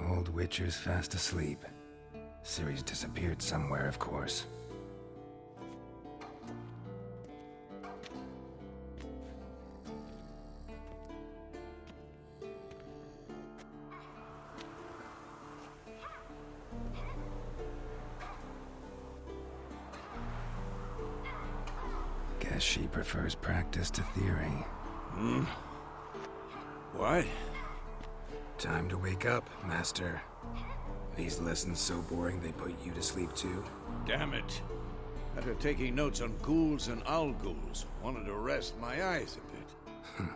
Old Witcher's fast asleep. Ciri's disappeared somewhere, of course. Guess she prefers practice to theory. What? Time to wake up, Master. These lessons so boring they put you to sleep too? Damn it. After taking notes on ghouls and owl-ghouls, wanted to rest my eyes a bit.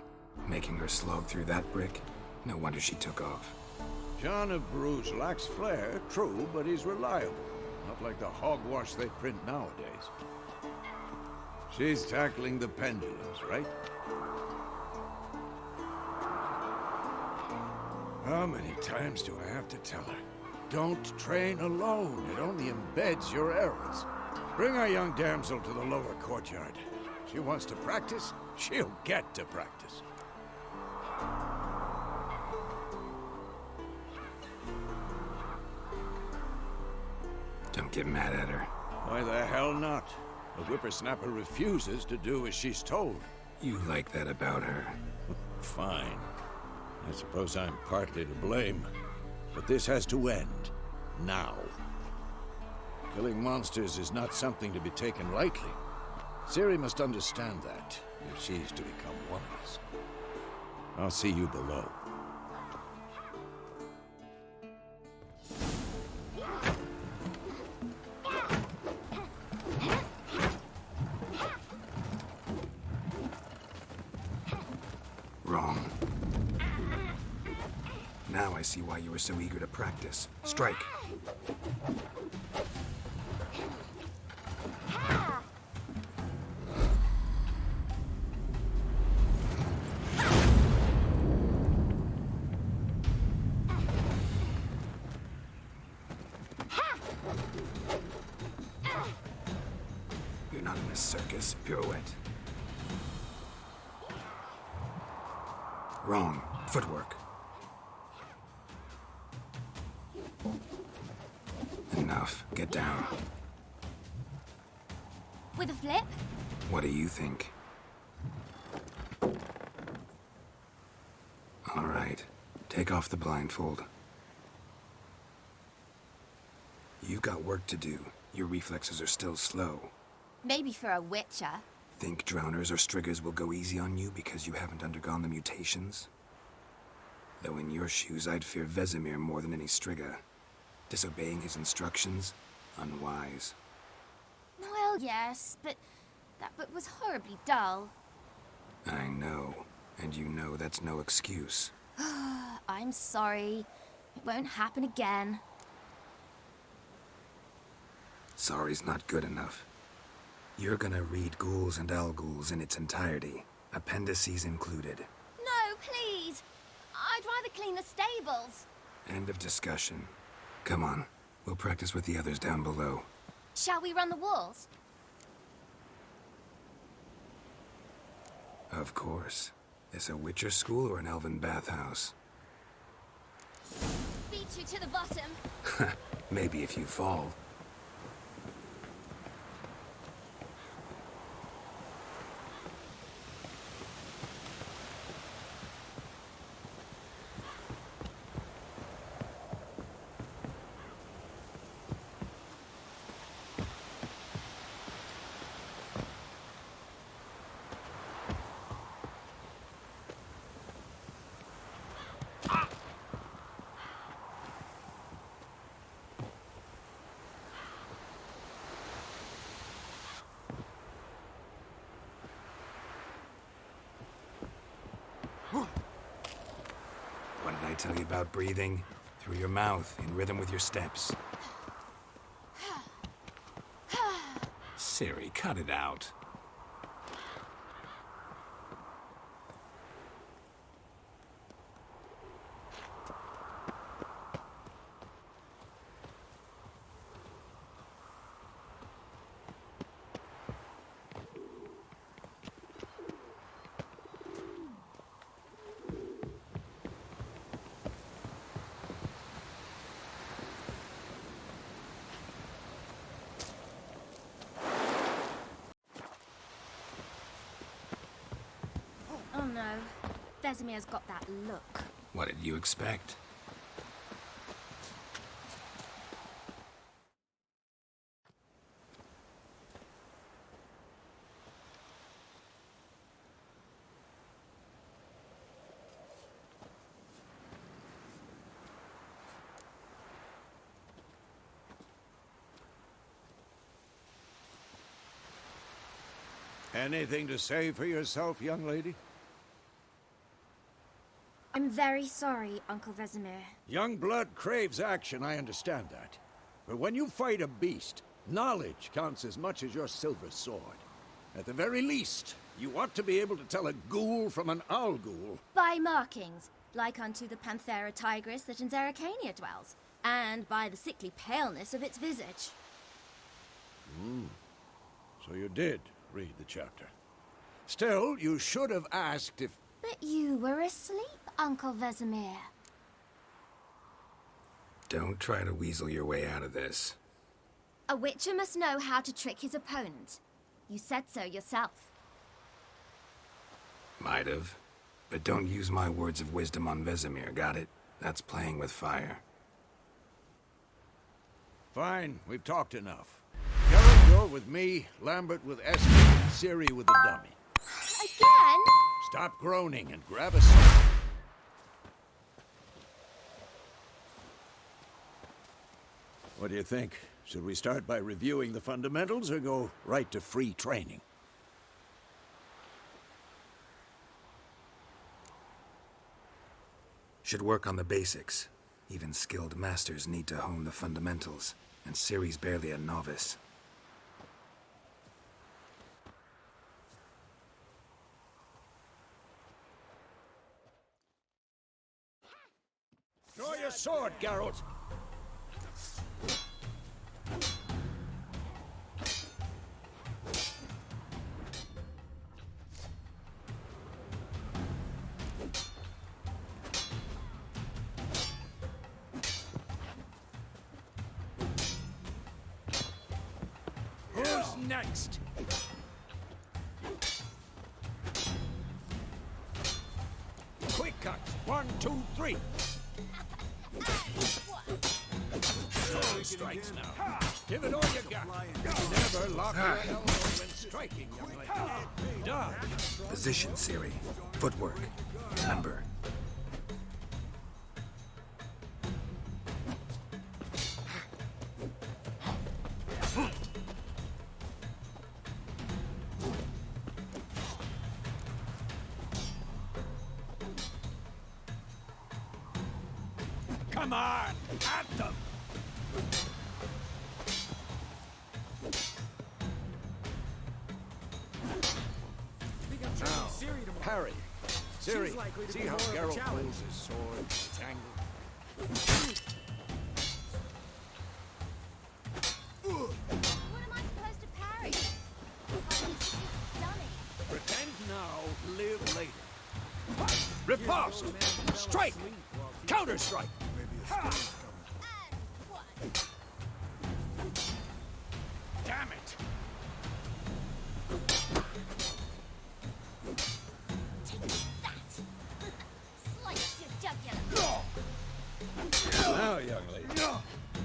Making her slog through that brick? No wonder she took off. John of Bruges lacks flair, true, but he's reliable. Not like the hogwash they print nowadays. She's tackling the pendulums, right? How many times do I have to tell her? Don't train alone. It only embeds your errors. Bring our young damsel to the lower courtyard. She wants to practice, she'll get to practice. Don't get mad at her. Why the hell not? The whippersnapper refuses to do as she's told. You like that about her. Fine. I suppose I'm partly to blame. But this has to end. Now. Killing monsters is not something to be taken lightly. Ciri must understand that, if she's to become one of us. I'll see you below. Wrong. Now I see why you were so eager to practice. Strike. You're not in a circus. Pirouette. Wrong. Footwork. Enough. Get down. With a flip? What do you think? All right. Take off the blindfold. You've got work to do. Your reflexes are still slow. Maybe for a witcher. Think drowners or striggers will go easy on you because you haven't undergone the mutations? Though in your shoes, I'd fear Vesemir more than any strigger. Disobeying his instructions? Unwise. Well, yes, but that book was horribly dull. I know. And you know that's no excuse. I'm sorry. It won't happen again. Sorry's not good enough. You're gonna read Ghouls and Owl-Ghouls in its entirety, appendices included. No, please! I'd rather clean the stables. End of discussion. Come on, we'll practice with the others down below. Shall we run the walls? Of course. This a Witcher school or an elven bathhouse? Beat you to the bottom. Maybe if you fall. What did I tell you about breathing? Through your mouth, in rhythm with your steps. Ciri, cut it out. Vesemir's got that look. What did you expect? Anything to say for yourself, young lady? I'm very sorry, Uncle Vesemir. Young blood craves action, I understand that. But when you fight a beast, knowledge counts as much as your silver sword. At the very least, you ought to be able to tell a ghoul from an owl ghoul. By markings, like unto the Panthera tigris that in Zeracania dwells, and by the sickly paleness of its visage. So you did read the chapter. Still, you should have asked if... But you were asleep, Uncle Vesemir. Don't try to weasel your way out of this. A witcher must know how to trick his opponent. You said so yourself. Might have. But don't use my words of wisdom on Vesemir, got it? That's playing with fire. Fine, we've talked enough. Geralt, you're with me, Lambert with Esther, and Ciri with the dummy. Again? Stop groaning and grab a seat. What do you think? Should we start by reviewing the fundamentals or go right to free training? Should work on the basics. Even skilled masters need to hone the fundamentals, and Ciri's barely a novice. Draw your sword, Geralt! Who's next? Quick cut! 1, 2, 3! Strikes now. Give it all you got. Never lock your elbow when striking, young lady. Dodge. Position, Ciri. Footwork. Remember. Come on, at them! Now, parry. Ciri, see how Geralt pulls his sword, it's angled. What am I supposed to parry? Dummy. Pretend now, live later. Riposte! Strike! Counter-strike! Damn it! Slice your jugular. Now, young lady,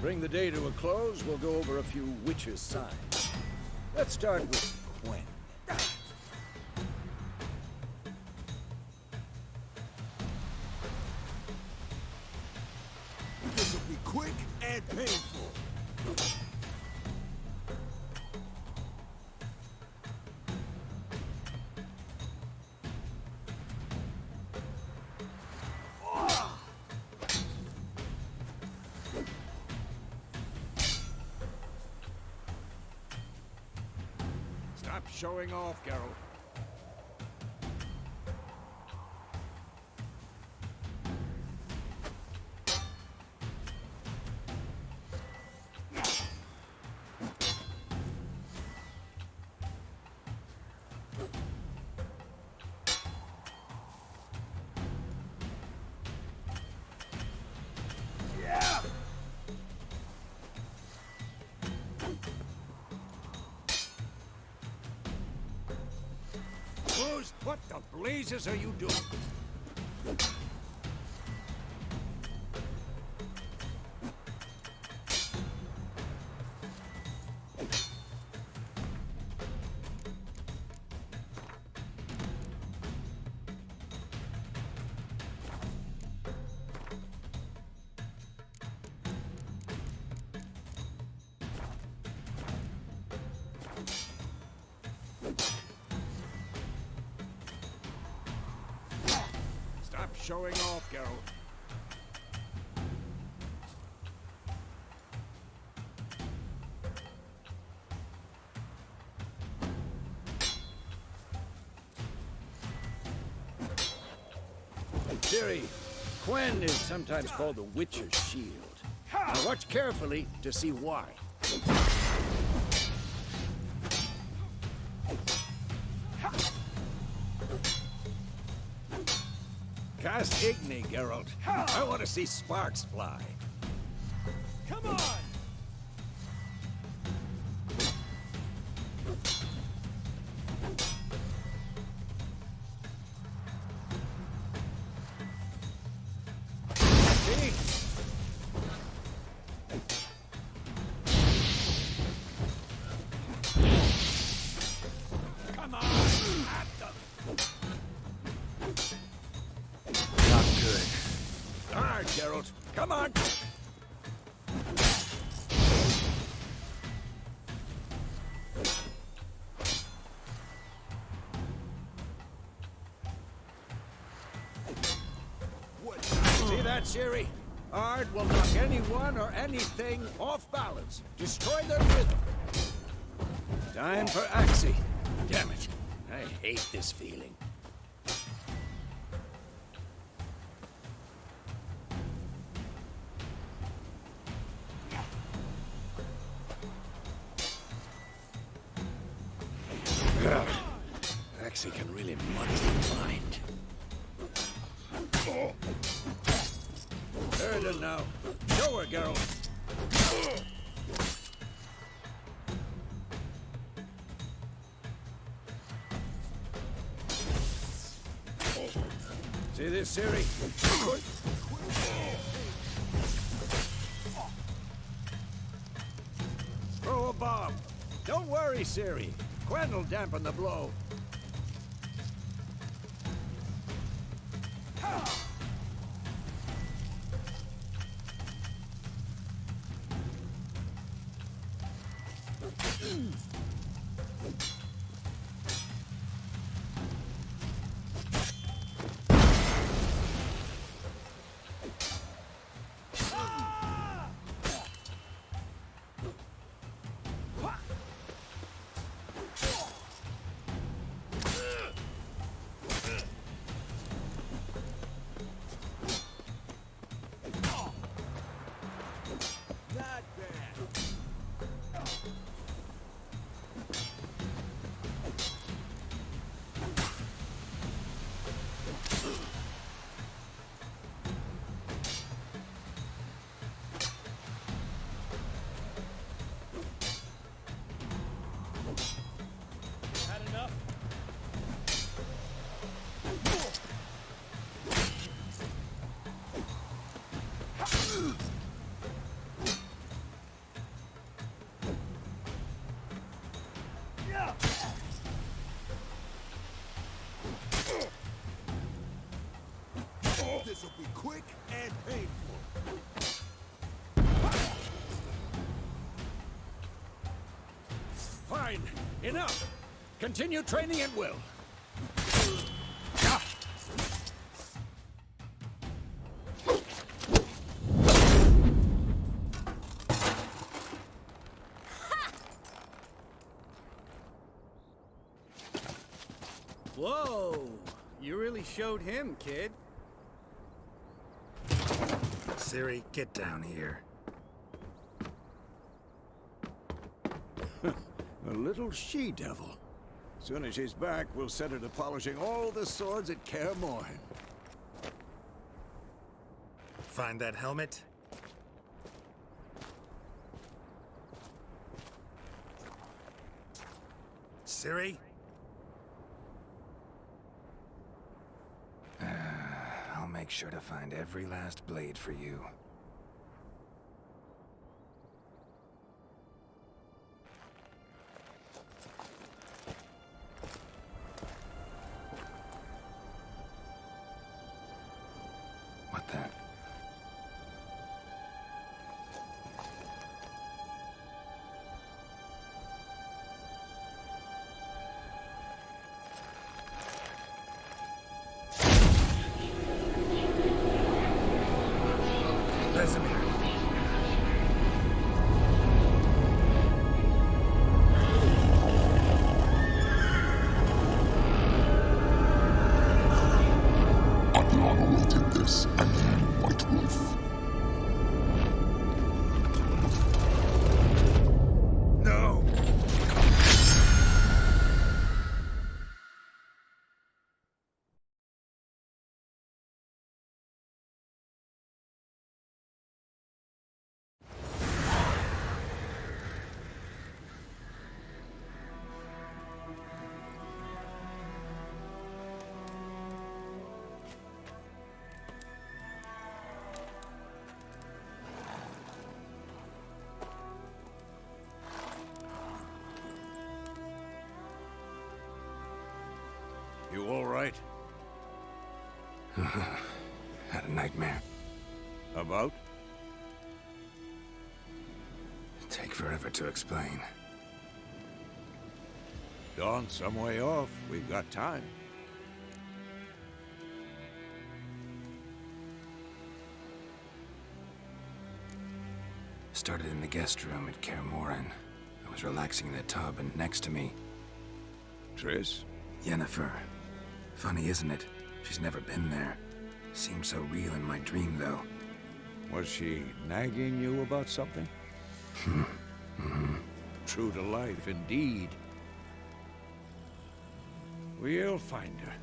bring the day to a close, we'll go over a few witches' signs. Let's start with when. This will be quick and painful. Stop showing off, Geralt. What the blazes are you doing? showing off, Geralt. Ciri, Quen is sometimes called the Witcher's Shield. Now watch carefully to see why. Cast Igni, Geralt. I want to see sparks fly. Come on! See? Come on! At them! Not good. All right, Geralt. Come on! What? See that, Ciri? Ard will knock anyone or anything off balance. Destroy their rhythm. Time for Axie. Damn it. I hate this feeling. Axie can really muddy the mind. Heard it now. Show her, Geralt. See this, Ciri? Throw a bomb. Don't worry, Ciri. Quen will dampen the blow. Not bad. Had enough? This'll be quick and painful. Fine. Enough. Continue training at will. Whoa! You really showed him, kid. Ciri, get down here. A little she-devil. Soon as she's back, we'll set her to polishing all the swords at Kaer Morhen. Find that helmet? Ciri? I'll make sure to find every last blade for you. What the? Vesemir. I've long awaited this, and you, White Wolf. No! You all right? Had a nightmare. About? Take forever to explain. Dawn's some way off. We've got time. Started in the guest room at Kaer Morhen. I was relaxing in the tub, and next to me, Triss? Yennefer. Funny, isn't it? She's never been there. Seemed so real in my dream, though. Was she nagging you about something? True to life, indeed. We'll find her.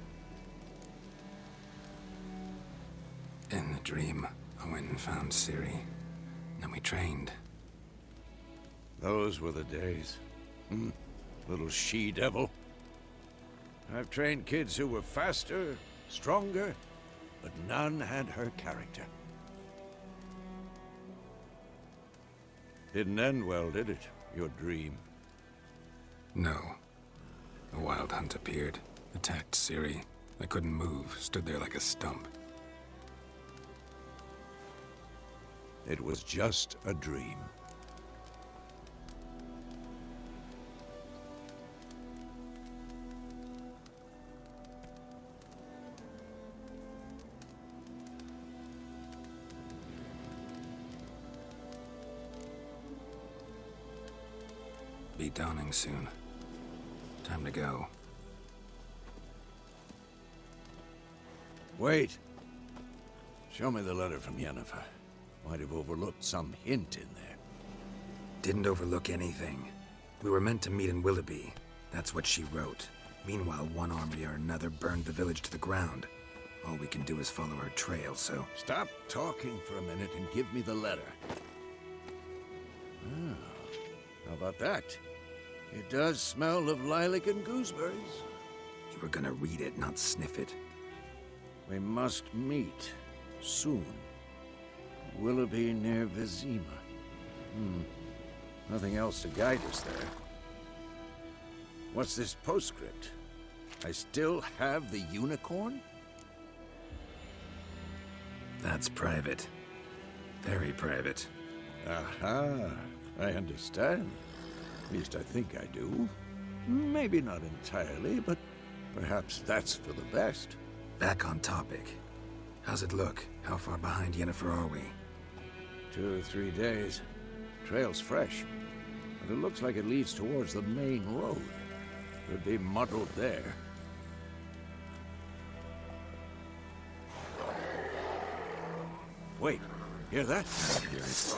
In the dream, I went and found Ciri. Then we trained. Those were the days. Little she-devil. I've trained kids who were faster, stronger, but none had her character. Didn't end well, did it? Your dream? No. A wild hunt appeared, attacked Ciri. I couldn't move, stood there like a stump. It was just a dream. Be dawning soon. Time to go. Wait. Show me the letter from Yennefer. Might have overlooked some hint in there. Didn't overlook anything. We were meant to meet in Willoughby. That's what she wrote. Meanwhile, one army or another burned the village to the ground. All we can do is follow her trail, so... Stop talking for a minute and give me the letter. How about that? It does smell of lilac and gooseberries. You were gonna read it, not sniff it. We must meet soon. Willoughby near Vizima. Nothing else to guide us there. What's this postscript? I still have the unicorn? That's private. Very private. Aha, I understand. At least I think I do. Maybe not entirely, but perhaps that's for the best. Back on topic. How's it look? How far behind Yennefer are we? 2 or 3 days. Trail's fresh, but it looks like it leads towards the main road. Could be muddled there. Wait, hear that? I hear it.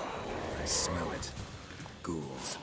I smell it. Ghouls.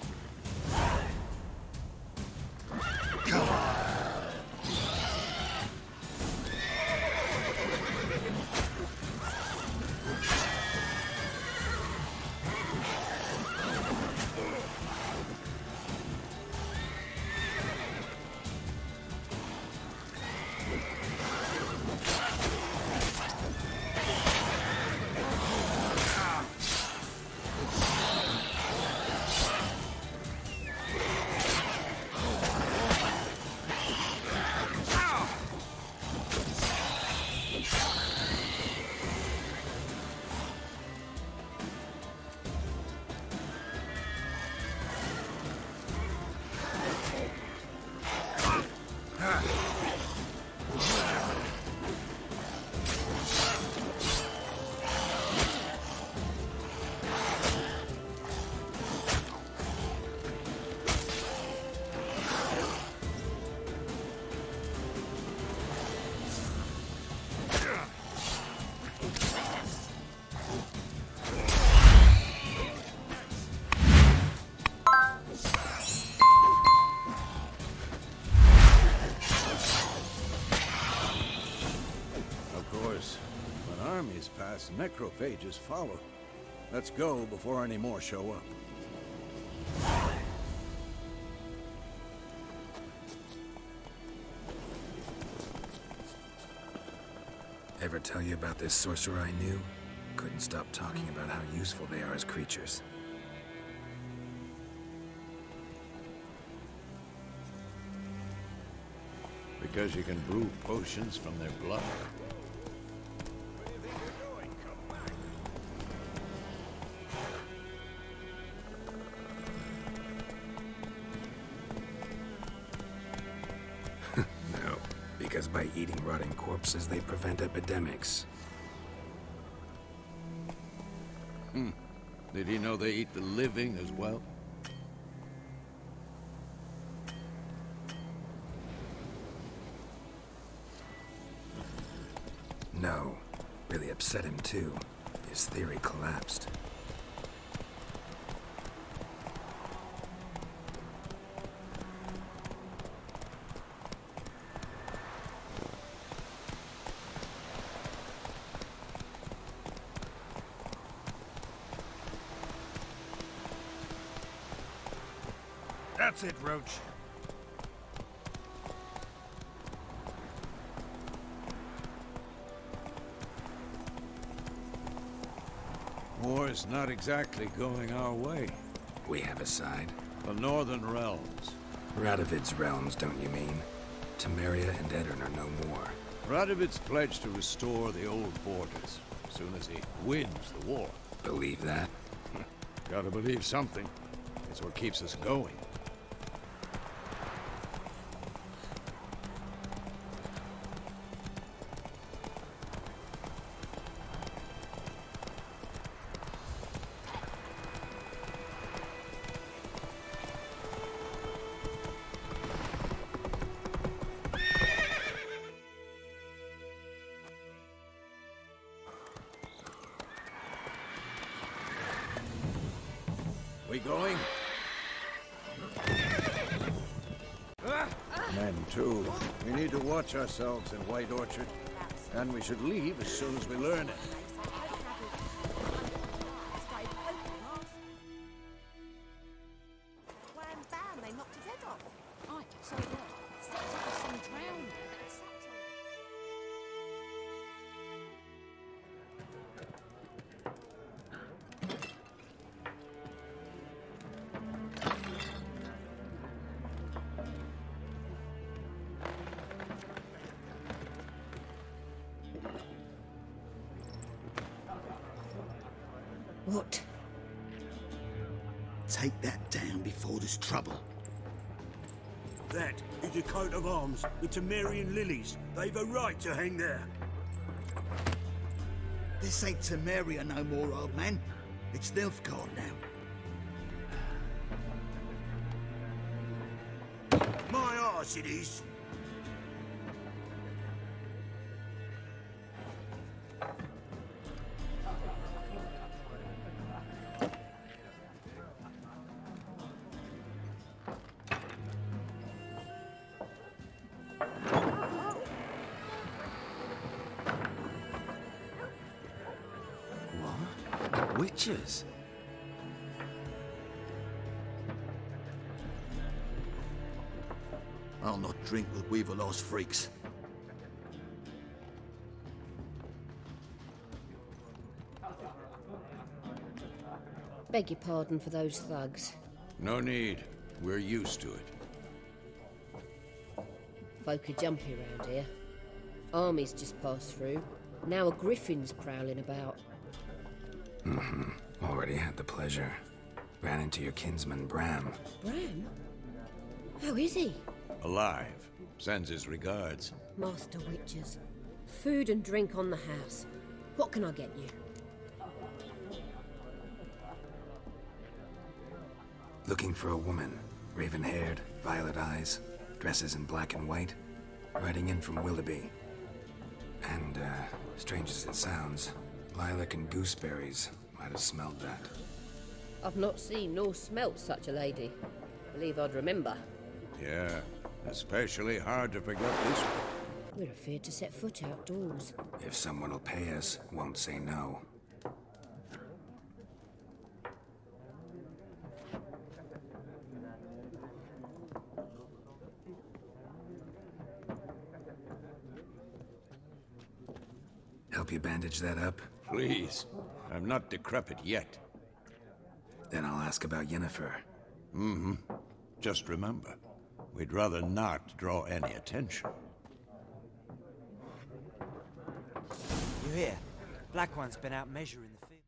class necrophages follow. Let's go before any more show up. Ever tell you about this sorcerer I knew? Couldn't stop talking about how useful they are as creatures. Because you can brew potions from their blood. No, because by eating rotting corpses, they prevent epidemics. Did he know they eat the living as well? No. Really upset him too. His theory collapsed. That's it, Roach. War is not exactly going our way. We have a side. The Northern Realms. Radovid's realms, don't you mean? Temeria and Edirn are no more. Radovid's pledged to restore the old borders as soon as he wins the war. Believe that? Gotta believe something. It's what keeps us going. We going? Men, too. We need to watch ourselves in White Orchard. And we should leave as soon as we learn it. Wham bam, they knocked his head off. Right, so what? Set up some drowned. What? Take that down before there's trouble. That is a coat of arms, the Temerian lilies. They've a right to hang there. This ain't Temeria no more, old man. It's Nilfgaard now. My arse it is. Witches? I'll not drink with Weaverlaw's freaks. Beg your pardon for those thugs. No need. We're used to it. Folk are jumpy around here. Armies just passed through. Now a griffin's prowling about. Already had the pleasure. Ran into your kinsman, Bram. Bram? How is he? Alive. Sends his regards. Master Witches. Food and drink on the house. What can I get you? Looking for a woman. Raven-haired, violet eyes, dresses in black and white. Riding in from Willoughby. And, strange as it sounds, lilac and gooseberries. Might have smelled that. I've not seen nor smelt such a lady. Believe I'd remember. Yeah, especially hard to forget this one. We're afraid to set foot outdoors. If someone will pay us, won't say no. Help you bandage that up? Please. I'm not decrepit yet. Then I'll ask about Yennefer. Mm-hmm. Just remember, we'd rather not draw any attention. You hear? Black One's been out measuring the field.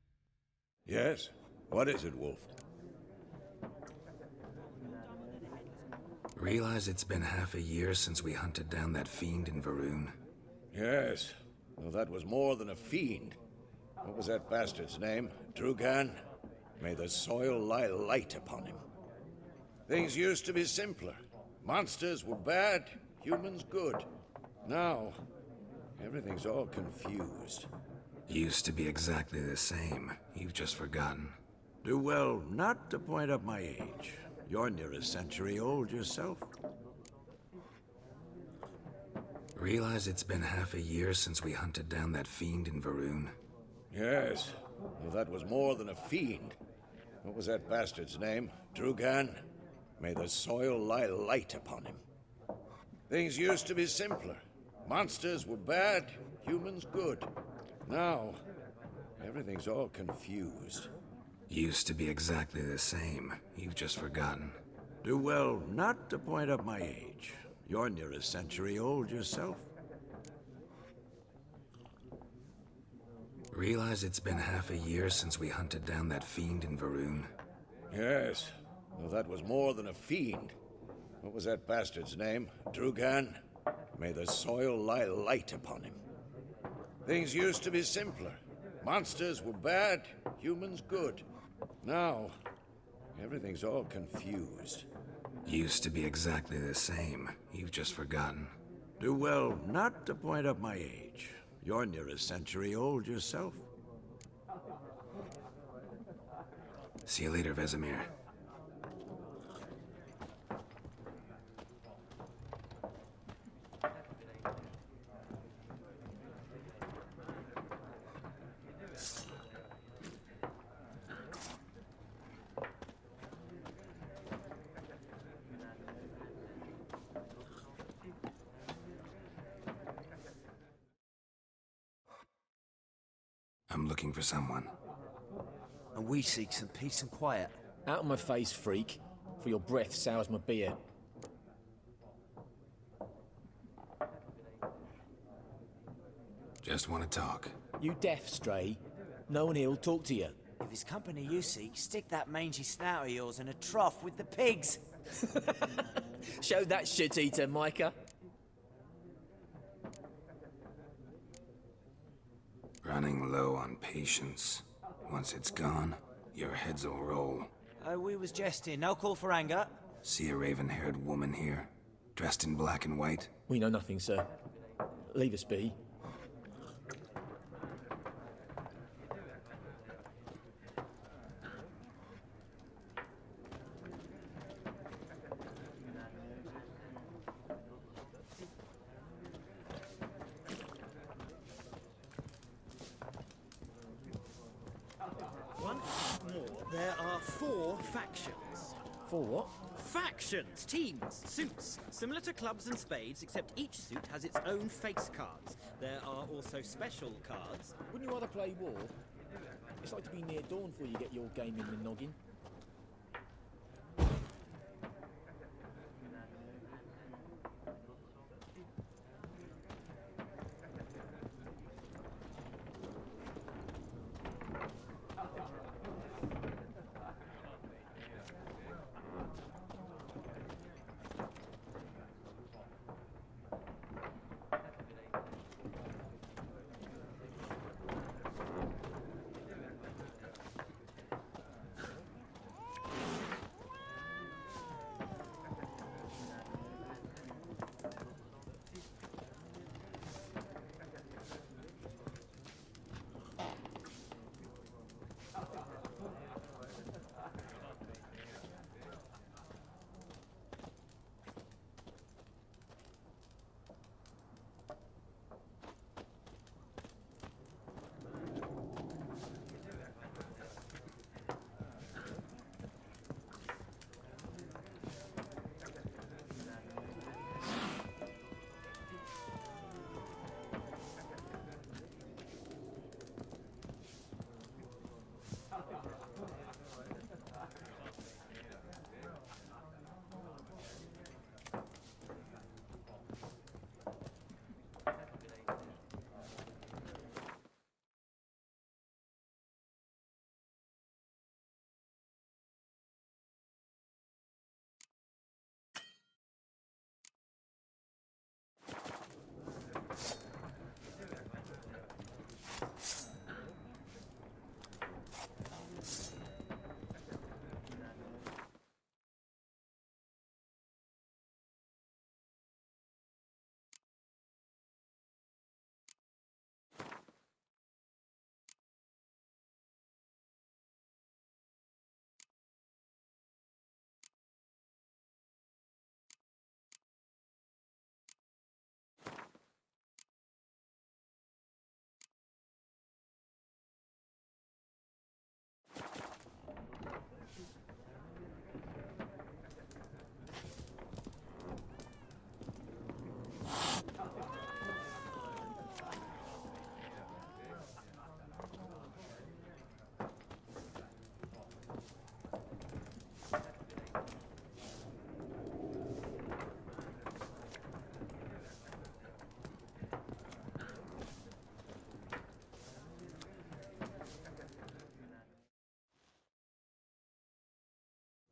Yes? What is it, Wolf? Realize it's been half a year since we hunted down that fiend in Varun? Yes. Well, that was more than a fiend. What was that bastard's name? Drugan? May the soil lie light upon him. Things used to be simpler. Monsters were bad, humans good. Now, everything's all confused. Used to be exactly the same. You've just forgotten. Do well not to point up my age. You're near a century old yourself. Realize it's been half a year since we hunted down that fiend in Varun? Yes. Well, that was more than a fiend. What was that bastard's name? Drugan? May the soil lie light upon him. Things used to be simpler. Monsters were bad, humans good. Now, everything's all confused. Used to be exactly the same. You've just forgotten. Do well not to point up my age. You're near a century old yourself. Realize it's been half a year since we hunted down that fiend in Varun? Yes. Well, that was more than a fiend. What was that bastard's name? Drugan? May the soil lie light upon him. Things used to be simpler. Monsters were bad, humans good. Now, everything's all confused. Used to be exactly the same. You've just forgotten. Do well not to point up my age. You're near a century old yourself. See you later, Vesemir. I'm looking for someone. And we seek some peace and quiet. Out of my face, freak, for your breath sours my beer. Just want to talk. You deaf, Stray? No one here'll talk to you. If it's company you seek, stick that mangy snout of yours in a trough with the pigs. Show that shit-eater, Micah. Running low on patience. Once it's gone, your heads will roll. Oh, we was jesting. No call for anger. See a raven-haired woman here? Dressed in black and white? We know nothing, sir. Leave us be. There are 4 factions. 4 what? Factions, teams, suits, similar to clubs and spades, except each suit has its own face cards. There are also special cards. Wouldn't you rather play war? It's like to be near dawn before you get your game in the noggin.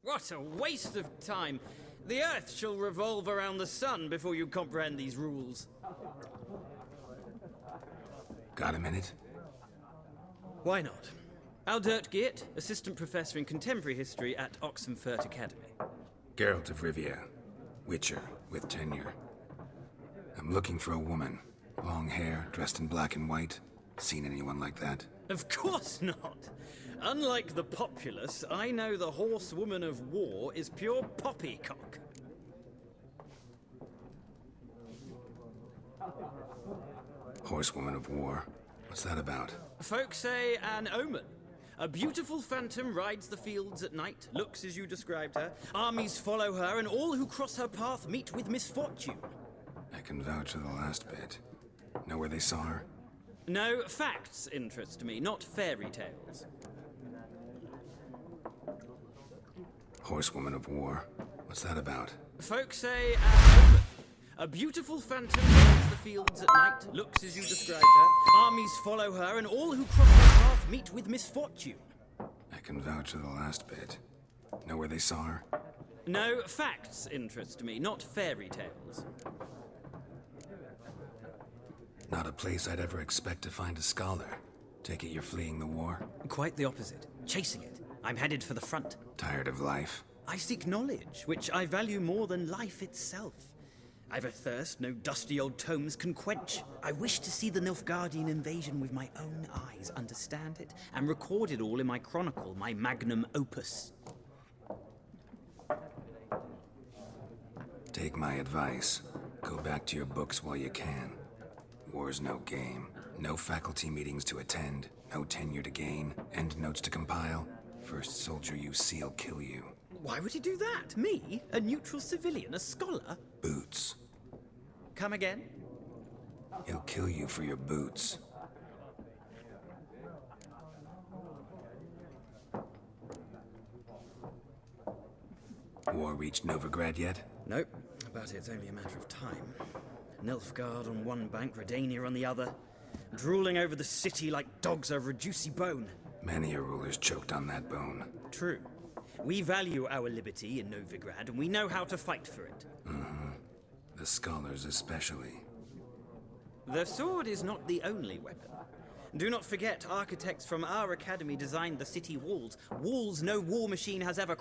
What a waste of time. The Earth shall revolve around the sun before you comprehend these rules. Got a minute? Why not? Aldert Geert, Assistant Professor in Contemporary History at Oxenfurt Academy. Geralt of Rivia, Witcher with tenure. I'm looking for a woman. Long hair, dressed in black and white. Seen anyone like that? Of course not. Unlike the populace, I know the horsewoman of war is pure poppycock. Horsewoman of war? What's that about? Folk say an omen. A beautiful phantom rides the fields at night, looks as you described her. Armies follow her, and all who cross her path meet with misfortune. I can vouch for the last bit. Know where they saw her? No, facts interest me, not fairy tales. Horsewoman of war? What's that about? Folk say an omen. A beautiful phantom rides the fields at night, looks as you described her. Armies follow her, and all who cross her path meet with misfortune. I can vouch for the last bit. Know where they saw her? No, facts interest me, not fairy tales. Not a place I'd ever expect to find a scholar. Take it you're fleeing the war? Quite the opposite. Chasing it. I'm headed for the front. Tired of life? I seek knowledge, which I value more than life itself. I've a thirst no dusty old tomes can quench. I wish to see the Nilfgaardian invasion with my own eyes, understand it, and record it all in my chronicle, my magnum opus. Take my advice. Go back to your books while you can. War's no game. No faculty meetings to attend. No tenure to gain. End notes to compile. First soldier you see'll kill you. Why would he do that? Me? A neutral civilian? A scholar? Boots. Come again? He'll kill you for your boots. War reached Novigrad yet? Nope, but it's only a matter of time. Nilfgaard on one bank, Redania on the other. Drooling over the city like dogs over a juicy bone. Many a ruler's choked on that bone. True. We value our liberty in Novigrad, and we know how to fight for it. Mm-hmm. The scholars especially. The sword is not the only weapon. Do not forget, architects from our academy designed the city walls. Walls no war machine has ever